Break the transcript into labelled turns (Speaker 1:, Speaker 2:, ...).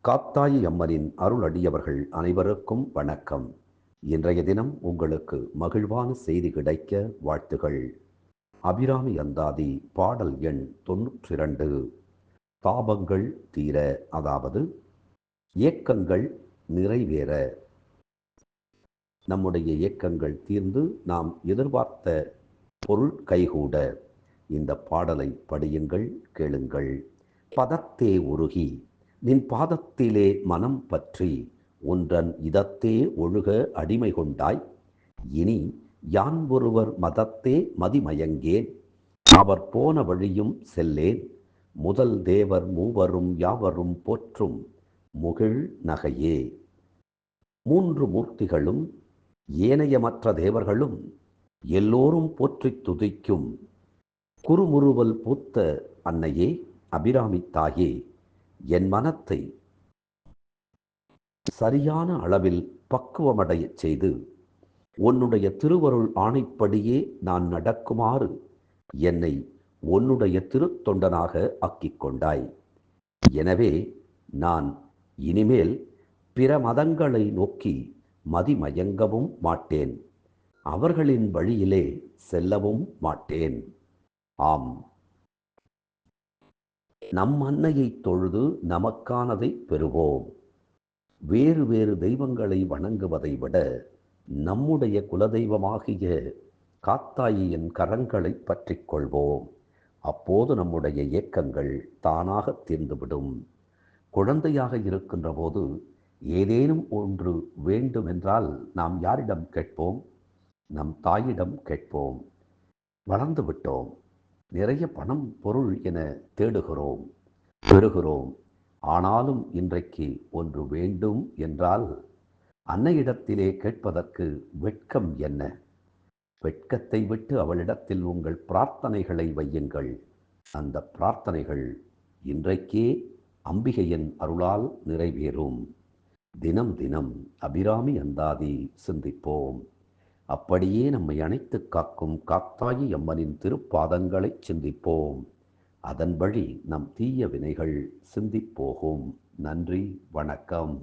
Speaker 1: காத்தாயி அம்மனின் அருளடியவர்கள் அனைவருக்கும் வணக்கம். இன்றைய தினம் உங்களுக்கு மகிழ்வான செய்தி கிடைக்க வாழ்த்துகள். அபிராமி அந்தாதி பாடல் எண் 92. தாபங்கள் தீர, அதாவது ஏக்கங்கள் நிறைவேற. நம்முடைய ஏக்கங்கள் தீர்ந்து நாம் எதிர்பார்த்த பொருள் கைகூட இந்த பாடலை படியுங்கள், கேளுங்கள். பதத்தே உருகி நின் பாதத்திலே மனம் பற்றி ஒன்றன் இதத்தே ஒழுக அடிமை கொண்டாய். இனி யான் ஒருவர் மதத்தே மதிமயங்கேன், அவர் போன வழியும் செல்லேன். முதல் தேவர் மூவரும் யாவரும் போற்றும் முகிழ் நகையே. மூன்று மூர்த்திகளும் ஏனைய மற்ற தேவர்களும் எல்லோரும் போற்றித் துதிக்கும் குறுமுறுவல் பூத்த அன்னையே, அபிராமி தாயே, என் மனத்தை சரியான அளவில் பக்குவமடையச் செய்து உன்னுடைய திருவருள் ஆணைப்படியே நான் நடக்குமாறு என்னை உன்னுடைய திருத்தொண்டனாக ஆக்கிக் கொண்டாய். எனவே நான் இனிமேல் பிற மதங்களை நோக்கி மதிமயங்கவும் மாட்டேன், அவர்களின் வழியிலே செல்லவும் மாட்டேன். ஆம், நம் அன்னையை தொழுது நமக்கானதை பெறுவோம். வேறு வேறு தெய்வங்களை வணங்குவதை விட நம்முடைய குலதெய்வமாகிய காத்தாயியின் கரங்களை பற்றி கொள்வோம். அப்போது நம்முடைய ஏக்கங்கள் தானாக தீர்ந்துவிடும். குழந்தையாக இருக்கின்ற போது ஏதேனும் ஒன்று வேண்டுமென்றால் நாம் யாரிடம் கேட்போம்? நம் தாயிடம் கேட்போம். வளர்ந்து விட்டோம், நிறைய பணம் பொருள் என தேடுகிறோம், பெறுகிறோம். ஆனாலும் இன்றைக்கு ஒன்று வேண்டும் என்றால் அன்னையிடத்திலே கேட்பதற்கு வெட்கம் என்ன? வெட்கத்தை விட்டு அவளிடத்தில் உங்கள் பிரார்த்தனைகளை வையுங்கள். அந்த பிரார்த்தனைகள் இன்றைக்கே அம்பிகையின் அருளால் நிறைவேறும். தினம் தினம் அபிராமி அந்தாதி சிந்திப்போம். அப்படியே நம்மை அணைத்து காக்கும் காத்தாயி அம்மனின் திருப்பாதங்களை சிந்திப்போம். அதன் வழி நம் தீய வினைகள் சிந்திப்போகும். நன்றி, வணக்கம்.